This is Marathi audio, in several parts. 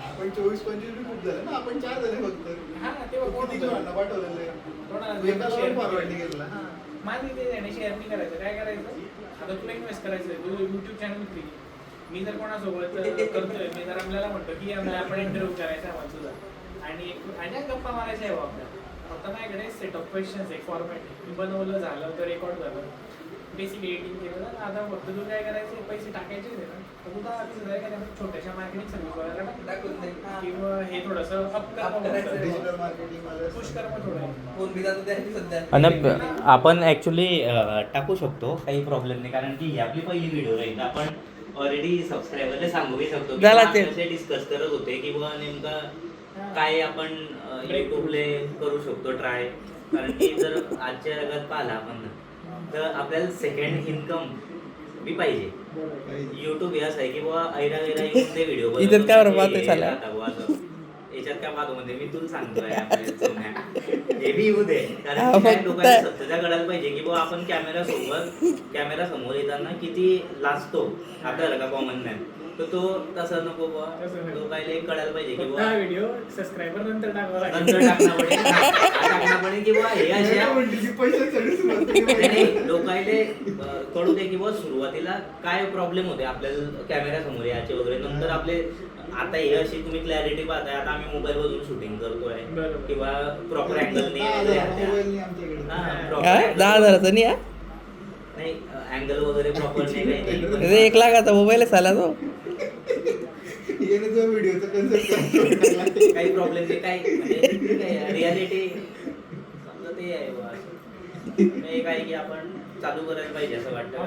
आपण 24-25 खूप झालं ना, आपण 4 झाले फक्त. माझी ते शेअर नाही करायचं. काय करायचं आता तुला इन्व्हेस्ट करायचं तू युट्यूब चॅनल मी जर कोणासोबत करतोय, मी जर आपल्याला म्हणतो की आपण इंटरव्ह्यू करायचा आहे तुझा आणि गप्पा मारायचा आहे आपल्याला. फक्त माझ्याकडे सेट ऑफ क्वेश्चन्स एक फॉर्मॅट मी बनवलं, झालं तर रेकॉर्ड झालं, बेसिक एडिटिंग केलं ना. आता फक्त तू काय करायचं, पैसे टाकायचे ना तर तू 10-20 हजार छोट्याशा मार्केटिंग सर्व्हिस वगैरे टाकून दे किंवा हे थोडंसं अप पुश कर मग थोडं. आणि आपण ॲक्च्युली टाकू शकतो, काही प्रॉब्लेम नाही, कारण की ही आपली पहिली व्हिडिओ राहील. आपण ऑलरेडी सबस्क्रायबरला सांगूही शकतो की आपण डिस्कस करत होते की बुवा नेमका काय आपण युट्यूबले करू शकतो ट्राय. कारण की जर आजच्या जगात पाहिला आपण तर आपल्याला सेकंड इन्कम बी पाहिजे. युट्यूब हे असं आहे की बाबा ऐरा गैरा येऊन ते व्हिडिओ याच्यात काय पाहतो म्हणजे मी तुला सांगतोय हे बी येऊ दे. कारण लोकांना सत्याच्या कळायला पाहिजे की बाबा आपण कॅमेरा समोर येताना किती लाजतो आपल्याला का कॉमन मॅन. तर तो तसं नको बुवा, लोकांना कळायला पाहिजे की बुवा व्हिडिओ सबस्क्रायबर नंतर टाकणार पडेल की बुवा हे अशा लोकांना कळू दे की बुवा सुरुवातीला काय प्रॉब्लेम होते आपल्याला कॅमेरा समोर याचे वगैरे. नंतर आपले आता हे अशी तुम्ही क्लॅरिटी पाहताय. आता आम्ही मोबाईल वरून शूटिंग करतोय किंवा प्रॉपर अँगल नाही, 10,000चा नाही अँगल वगैरे प्रॉपर नाही, काही 1 लाखाचा मोबाईल आहे साला तो. काही प्रॉब्लेम नाही, काही म्हणजे रियालिटी समजा ते आहे बुवा. काय की आपण चालू करायला पाहिजे असं वाटतं.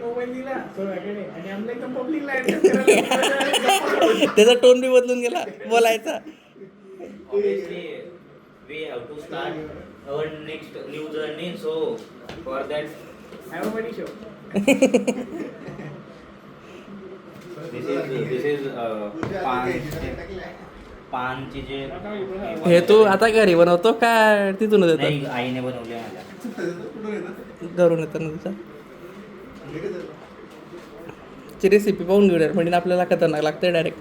मोबाईल दिला आणि पब्लिकला त्याचा टोन बी बदलून गेला बोलायचा. Obviously, we have to start our next new journey. So for that, have a funny show. this is पानची जे हे तू आता घरी बनवतो का तिथूनच येतो? नाही, आईने बनवले माझ्या घरून येताना तुझा ची रेसिपी पाहून घेऊया म्हणजे आपल्याला खतरनाक लागते डायरेक्ट.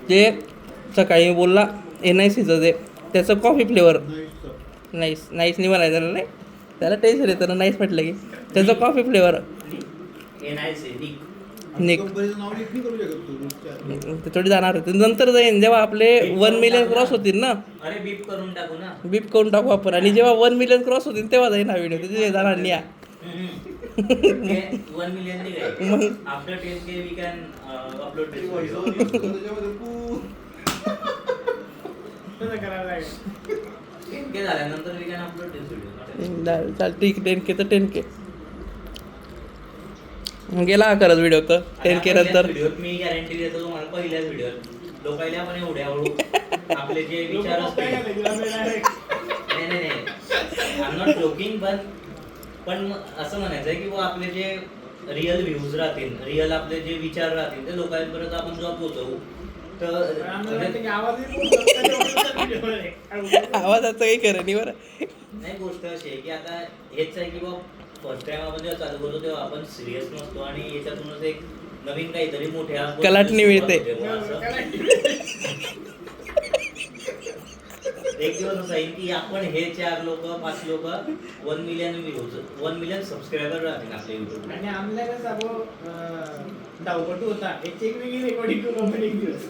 जे सकाळी बोलला NICचं जे त्याचं कॉफी फ्लेवर नाईस नाही म्हणायचं नाही, त्याला टेन्शन येतं ना नाईस म्हटलं की त्याचं कॉफी फ्लेवर निक थोडी जाणार होते. नंतर जाईन जेव्हा आपले 1 मिलियन क्रॉस होतील ना, अरे बीप करून टाकू ना, बीप करून टाकू आपण. आणि जेव्हा 1 मिलियन क्रॉस होतील तेव्हा जाईन हा व्हिडिओ, तिथे जाणार नाही. 1 मिलियन नाही काय after 10K we can upload this video. तसं करायला लागेल. 10K झाल्यानंतर we can upload this video. चाल ठीक 10K तर 10K गेला खरंच व्हिडिओ तर 10K नंतर. मी गॅरंटी देतो तुम्हाला पहिल्याच व्हिडिओत लोकांना आपण एवढ्या हळू आपले जे विचार असते नाही आय एम नॉट जोकिंग पण असं म्हणायचं आहे की आपले जे रिअल व्ह्यूज राहतील, रिअल आपले जे विचार राहतील ते लोकांपर्यंत आपण जेव्हा पोहोचवू तर आवाजाचं काही खरं नाही बरं. नाही, गोष्ट अशी आहे की आता हेच आहे की बाबा फर्स्ट टाइम आपण जेव्हा चालू करतो तेव्हा आपण सिरियस नसतो आणि याच्यातूनच एक नवीन काहीतरी मोठ्या कलाटणी मिळते. एक दिवस असा येईल की आपण हे 4 लोक 5 लोक 1 मिलियन व्ह्यूज 1 मिलियन सबस्क्रायबर राहतील आपल्या युट्यूब. आणि आमला कसं धावपटू होता एक वेगळी रेकॉर्डिंग करून आपण एक दिवस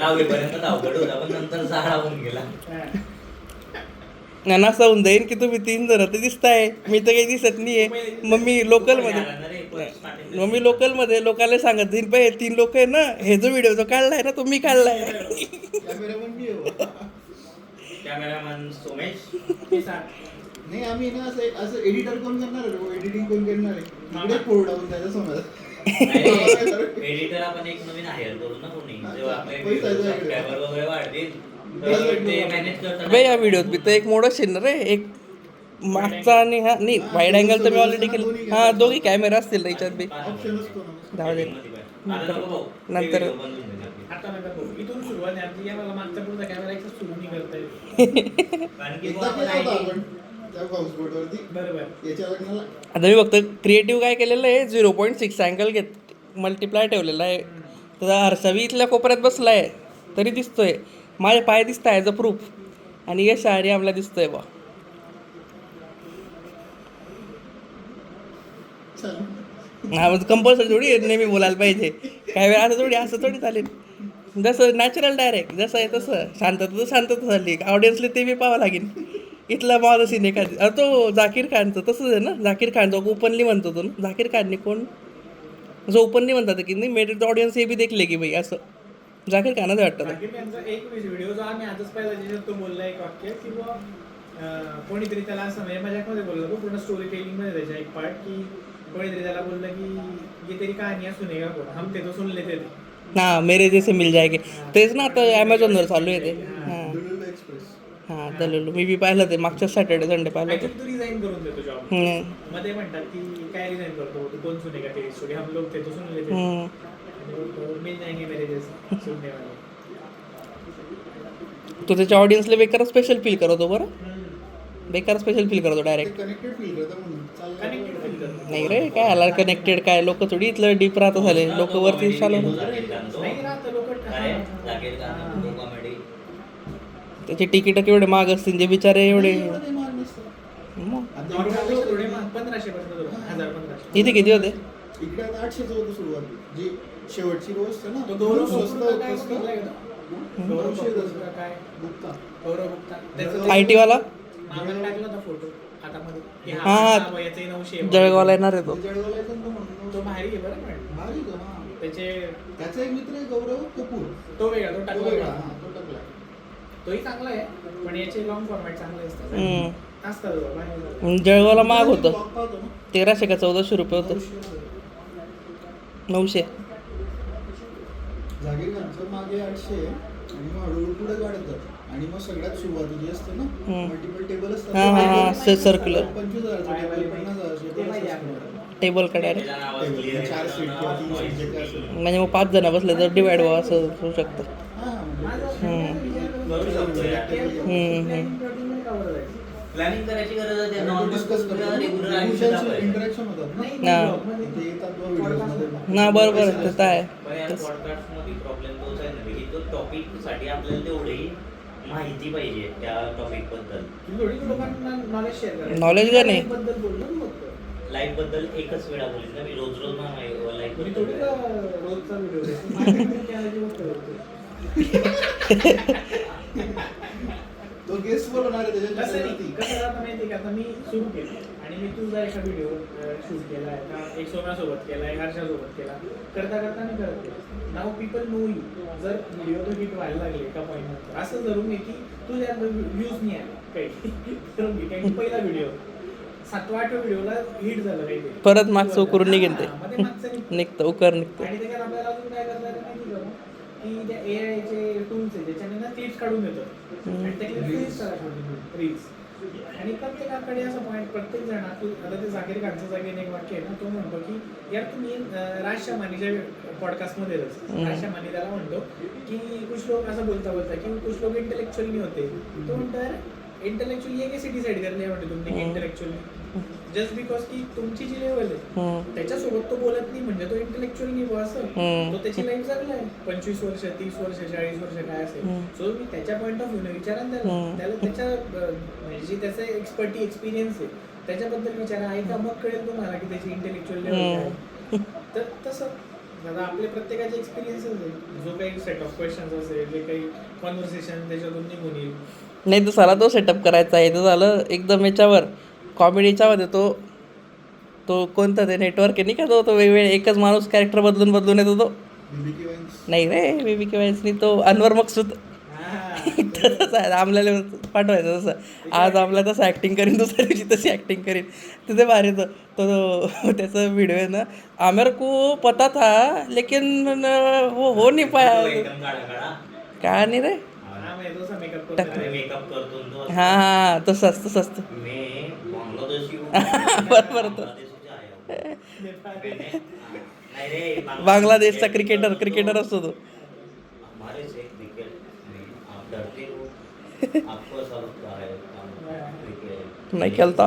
10वी पर्यंत धावपटू होता पण नंतर झाडा होऊन गेला. असं होऊन जाईन की तुम्ही 3 जण तर दिसताय, मी तर काही दिसत नाहीये. मग मी लोकलमध्ये लोकांना सांगत जाईन पाहिजे 3 लोक आहे ना, हे जो व्हिडिओ जो काढलाय ना तो मी काढलाय. कॅमेरामॅन सोमेश नाही आम्ही ना असं एडिटर कोण करणार आहे, एडिटिंग कोण करणार आहे, फोल्ड डाऊन द्यायचा समज. एडिटर आपण एक नवीन हायर करू ना कोणी, जेव्हा आपले सबस्क्रायबर वगैरे वाढतील ते मॅनेज करतात. या व्हिडिओत मी तर एक मोड असेल रे, एक मागचा आणि हा नाही वाईड अँगल तर मी ऑलरेडी केलं. हा दोघी कॅमेरा असतील याच्यात बी. ऑप्शन असतो ना. जाऊ दे. आता नको भाऊ. ते नंतर- video बंद होऊन जाईल आपली. आता नका बघू. इथून सुरुवात आहे आमची. या मला मागचा पुढचा कॅमेरा एक सुरू नाही करता येत. कारण की एकदा बुवा केला होता आपण आपण त्या हाऊसबोटवरती बरोबर. याच्या लग्नाला. आता मी फक्त क्रिएटिव्ह काय केलेलं आहे 0.6 अँगल मल्टिप्लाय ठेवलेला आहे. तर हर्षवी इथल्या कोपऱ्यात बसला आहे तरी दिसतोय. माझे पाय दिसत आहे ॲज अ प्रूफ. आणि यश आणि आम्हाला दिसतोय बा. चल. हा मग कंपल्सरी थोडी आहे नेहमी बोलायला पाहिजे. काही वेळा असं थोडी चालेल. जसं नॅचरल डायरेक्ट जसं आहे तसं शांतता झाली ऑडियन्सला ते बी पाहावं लागेल. इथला माझा सीन एखादी तो जाकीर खानचं तसंच आहे ना. जाकीर खान जो ओपनली म्हणतो तो ना. जाकीर खानने कोण जो ओपनली म्हणतात की नाही मेरिट ऑडियन्स हे बी देखले की भाई असं जाकीर खानच वाटतं. जाकीर यांचा एक व्हिडिओ जो आम्ही आजच पाहिला ज्याच्यात तो बोलला एक वाक्य किंवा कोणीतरी त्याला असं म्हणजे मजाकमध्ये बोलला तो पूर्ण स्टोरी टेलिंग मध्ये त्याच्या एक पार्ट की कोणीतरी त्याला बोललं की ये तेरी कहानियां सुनेगा कोण हम ते तो सुन लेते थे. हां मेरे जैसे मिल जाएगे तेच ना आता ॲमेझॉनवर चालू आहे ते. हां दुलुलु एक्सप्रेस. हां दलुलू मी बी पाहिलं ते मागच्या सॅटर्डे संडे पाहिलं ते. Actually तू रिझाईन करून देतो जॉब. मध्ये म्हणतात की काय रिझाईन करतो तू कोण सुनेगा तेरी स्टोरी हम लोग थे तो सुन लेते थे. मिल जाएंगे मेरे जैसे सुनने वाले. तो त्याच्या ऑडियन्सला बेकार स्पेशल फील करतो बरं. बेकार स्पेशल फील करतो ते डायरेक्ट. कनेक्टेड फील करतं म्हणून कनेक्टेड फील करतो. नाही रे काय आला कनेक्टेड काय लोक थोडी इथलं डीप राहत झाले लोक वरती चालू नाही राहत लोक जाकीर खान कॉमेडी त्याचे तिकीट केवढे महाग असतील जे बिचारे एवढे मग. नॉर्मल थोडे 1500 पर्यंत 1500. इथे किती होते. इकडे आता 800 होतं सुरुवात जी शेवटची रोज असते ना तो गौरव स्वस्त गुप्ता काय होतं. बघितलाय का? गौरव गुप्ता काय गुप्ता. गौरव गुप्ता त्याचं IT वाला मागं टाकला होता फोटो हातामध्ये की हा, हा याचे 900 आहे. जळगावला येणार आहे तो. जळगावला येतो ना तो म्हणून. तो भारी आहे बरं पण भारी तो, हां. त्याचे त्याचा एक मित्र आहे गौरव कपूर. तो वेगळा तो तो टाकला वेगळा, वेगळा. हां, तो टाकला. तोही चांगला आहे पण याचे लॉंग फॉर्मॅट चांगले असतात असतात भारी. जळगावला महाग होतं ब्लॉग पाहतो ना. 1300 का 1400 रुपये होतं. 900 जागीर खानचं मागे 800 आहे आणि मग हळूहळू पुढे वाढत जातं आणि मग सगळ्यात सुरुवातीची असते ना मल्टिपल टेबल असतात. हां, हां, हां, circular. 25,000 टेबल 50,000 ते माहिती आहे आपल्याला. टेबल काढायला त्याच्या नावात clear आहे. 4 सीट किंवा 3 सीट जे काय असेल. म्हणजे मग 5 जण बसले तर डिवाइड व्हावं असं होऊ शकतं. हां, माझा म्हणजे करू शकतो यार. प्लॅनिंग करायची गरज आहे आणि नॉर्मल डिस्कस करतो रेग्युलर आयुष्यात दाखवायचं. इंटरॅक्शन होतात ना. हां. ते येतात बुवा व्हिडिओजमध्ये. ना बरोबर आहे, ते तर आहे. पण या पॉडकास्टमध्ये प्रॉब्लेम तोच आहे ना की तो टॉपिकसाठी आपल्याला तेवढी माहिती पाहिजे त्या टॉपिकबद्दल. थोडी लोकांना नॉलेज शेअर करा. Knowledge का नाही? बद्दल बोललो ना फक्त. लाईफबद्दल एकच वेळा बोलीन ना मी रोज रोज ना मी थोडी लाईफबद्दल. रोजचा व्हिडिओ तो गेस्ट बोलवणार आहे कसं त्याच्या नाही कसं राहतं माहिती का आता मी सुरू केलं आणि मी तुझा एका व्हिडिओ शूट केला आहे का एक सोम्यासोबत केला एक हर्षासोबत केला करता करता मी करत गेलो. Now people know you. जर व्हिडिओ तो हिट व्हायला लागले एका पॉईंट नंतर असं जरूर नाही की तुझ्या व्ह्यूज नाही आले काही करून घे काही पहिला व्हिडिओ 7-8 व्हिडिओला हिट झालं काहीतरी परत मागचं उकरून निघेल ते. हां, मग ते मागचं निघतं. निघतं उकर निघतं. आणि त्याच्यात आपल्याला अजून काय करता येतं माहिती का की त्या एआयचे टूल्स आहे ज्याच्याने ना क्लिप्स काढून देतात आणि त्या क्लिप्स रील्स आणि प्रत्येकाकडे असं पॉईंट प्रत्येक जण आता ते जाकीर खानचं जागेने एक वाक्य आहे ना तो म्हणतो की यार तुम्ही राज शमानीच्या पॉडकास्टमध्ये राज शमानी त्याला म्हणतो की कुछ लोग असं बोलता की कुछ लोग इंटेलेक्चुअल नाही होते तो म्हणतो यार इंटेलेक्चुअली ये कैसे डिसाइड कर लिया म्हणते तुम्ही इंटेलेक्चुअली जस्ट बिकॉज की तुमची जी लेवल आहे त्याच्यासोबत तो बोलत नाही म्हणजे तो इंटेलेक्चुअल नाही बुवा असं तो त्याची लाईफ जगलाय 25 वर्ष 30 वर्ष 40 वर्ष काय असेल सो मी त्याच्या पॉईंट ऑफ व्ह्यूने विचारा त्याला त्याच्या म्हणजे जी त्याचा एक्सपर्टी एक्सपिरियन्स आहे त्याच्याबद्दल विचारा ऐका मग कळेल तुम्हाला की त्याची इंटेलेक्चुअल लेवल काय तर तसं आता आपले प्रत्येकाचे एक्सपिरियन्सेस आहे जो काही सेट ऑफ क्वेश्चन्स असेल जे काही कॉन्व्हर्सेशन त्याच्यातून निघून येईल नाही तर साला तो सेटअप करायचा आहे. तर झालं एकदम याच्यावर कॉमेडीच्यामध्ये तो कोणता ते नेटवर्क आहे नाही का तो वेगवेगळे एकच माणूस कॅरेक्टर बदलून येतो तो. BBQ wines. नाही रे बेबी किंवा तो अनवर मकसूद तसंच आहे. आमल्याला पाठवायचं तसं आज आमला तसं ॲक्टिंग करीन दुसऱ्या दिवशी तशी ॲक्टिंग करीन तिथे भारी तो त्याचा व्हिडिओ आहे ना आमेर को पता था लेकिन वो हो नहीं पाया एकदम गाडा काय नाही रे मेकअप मेकअप करतो तो. हां तसंच मी बांगलादेशी बरोबर तो. बांगलादेशीचे आहे. नाही रे बांगलादेशचा क्रिकेटर असतो तो. हमारे से क्रिकेट नहीं आप डरते हो आपको ऐसा लगता है क्रिकेट नाही खेळता.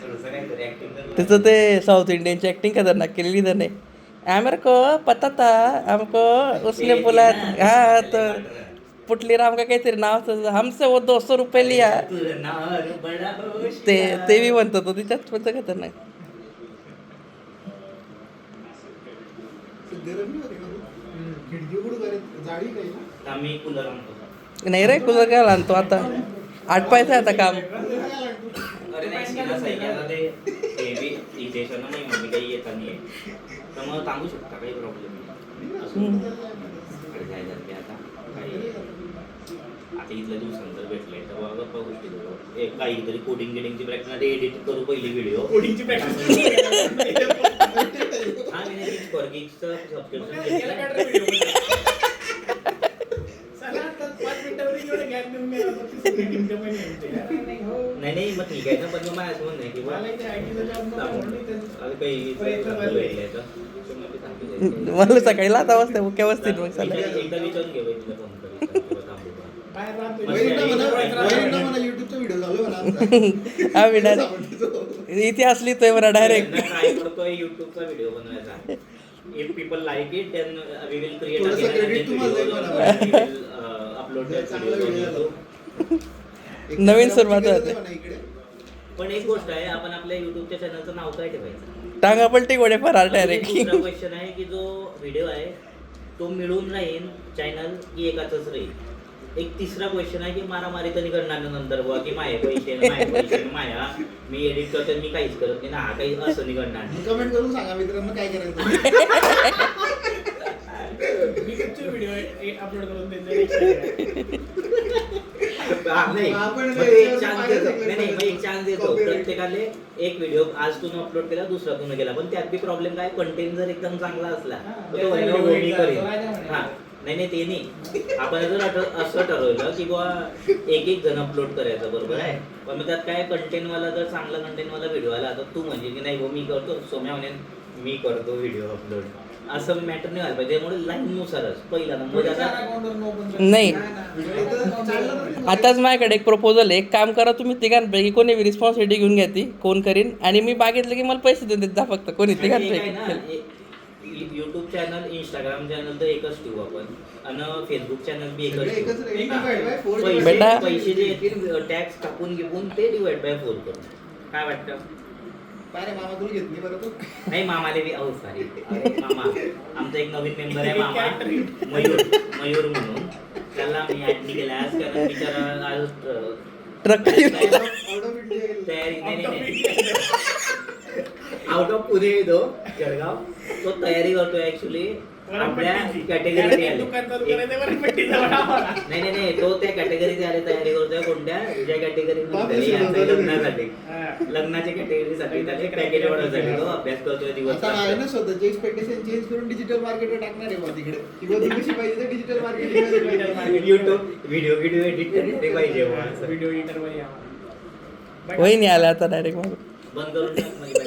थोडंसं काहीतरी ऍक्टिंग त्याचं ते साऊथ इंडियनची ऍक्टिंग खतरनाक केलेली त्याने. आमर को पता था हमको उसने बोला हाँ तो पुटली राम का काहीतरी नाव होतं, हमसे वो 200 रुपये लिया. ते बी म्हणतो तो तिच्यात पण खतरनाक. गरम नाही होते का? खिडकी उघड करत जाळी काही ना आम्ही कूलर आणतो. नाही रे कुलर काय आणतो आता, आटपायचं आहे आता काम. अरे नाही सीधा सही केला ते बी इथेशन नाही म्हणजे काही येत नाही तर मग थांबू शकता काही प्रॉब्लेम नाही. अरे जायचं ते आता काही आता इथल्या दिवसानंतर भेटले तर बघा गप्पा गोष्टी करू. एक काहीतरी कोडिंग गिडिंगची प्रॅक्टिस मध्ये एडिट करू पहिली व्हिडिओ. कोडिंगची प्रॅक्टिस हा मी स्पर्गिकचं सबस्क्रिप्शन याला घेतलं. काढ रे व्हिडिओ. चला आता 5 मिनिटावर एवढं गॅप देऊन मी आता मीटिंग कंपनी म्हणते. नाही हो. नाही मग ठीक आहे ना पण मग माझं असं म्हणणं आहे की मला इथे IT चा जॉब नको म्हणून मी त्याचं अरे काही प्रयत्न चालू आहे. भेटलंय तर तुम्ही बी सांगितलं. मला सकाळी लाता वाजता मुख्या वस्तीत मग चालेल. एकदा विचारून घे तुला फोन करी थांबू का. बाहेर राहतो. वैरिंदा म्हणा युट्यूबचा व्हिडिओ चालू आहे म्हणा आमचा. आम्ही डायरेक्ट इतिहास लिहितोय म्हणा डायरेक्ट. ट्राय करतोय युट्यूबचा व्हिडिओ बनवायचा. If people like it then we will create थोडंसं credit तुम्हाला देईल मला. अपलोड चांगला व्हिडिओ झाला. नवीन सुरुवात होते. म्हणा इकडे. पण एक गोष्ट आहे आपण आपल्या युट्यूबच्या चॅनलचं नाव काय ठेवायचं. टांगा पलटी गोडे फरार डायरेक्ट. दुसरा क्वेश्चन आहे की जो व्हिडिओ आहे तो मिळून राहील चॅनल की एकाच राहील. एक तिसरा क्वेश्चन आहे की मारामारी तरी करणार नंतर बुवा की माया पैसे माया मी एडिट करतो मी काहीच करत नाही ना हा काही असं नाही करणार. कमेंट करून सांगा मित्रांनो काय करायचं. मी तुमचे व्हिडिओ अपलोड करून त्यांचे नाही आपण मग ते एक चान्स देतो. नाही मग एक चान्स देतो प्रत्येकाने. एक व्हिडिओ आज तू अपलोड केला दुसरा तू केला पण त्यात बी प्रॉब्लेम काय कंटेंट जर एकदम चांगला असला तर तो व्हिडिओ मी करेन. हा नाही ते नाही आपण जर असं ठरवलं की बुवा एक जण अपलोड करायचं बरोबर आहे पण मग त्यात काय कंटेंटवाला जर चांगला कंटेंटवाला व्हिडिओ आला तर तू म्हणजे की नाही मी करतो सोम्या म्हणे मी करतो व्हिडिओ अपलोड असं मॅटर नाही व्हायला पाहिजे. त्यामुळे लाईननुसारच पहिला नंबर आता नाही आताच माझ्याकडे एक प्रपोजल आहे. एक काम करा तुम्ही तिघांपैकी कोणी रिस्पॉन्सिबिलिटी घेऊन घ्या ती कोण करीन आणि मी बागितलं की मला पैसे देऊन देत जा फक्त कोणी तिघांपैकी. युट्यूब चॅनल इंस्टाग्राम चॅनल तर एकच ठेवू आपण आणि फेसबुक चॅनल बी एकच ठेवू. एकच रे, divide by 4 बेटा. पैसे जे येतील टॅक्स कापून घेऊन ते डिवाइड बाय 4 करू. काय वाटतं. काय रे मामा तुला घेतली बरं तू. नाही मामाले बी सॉरी मामा आमचा एक नवीन मेंबर आहे मामा मयूर म्हणून त्याला मी ऍड नाही केला आज कारण बिचारा आज ट्रक तयारी नाही आउट ऑफ पुणे येतो जळगाव तो तयारी करतोय ऍक्च्युली आपल्या कॅटेगरीने नाही तो त्या कॅटेगरीत आले तयारी करतोय कोणत्या ज्या कॅटेगरीमध्ये लग्नासाठी लग्नाच्या कॅटेगरीसाठी त्याचे पॅकेज वाढवण्यासाठी तो अभ्यास करतोय दिवस. आता आहे ना स्वतःचे एक्सपेक्टेशन चेंज करून डिजिटल मार्केटवर टाकणार आहे बा तिकडे किंवा ती कशी पाहिजे तर digital marketing YouTube video edit करते पाहिजे व्हिडिओ एडिटर मध्ये वही नाही आला आता डायरेक्ट बंद करून टाक म्हणजे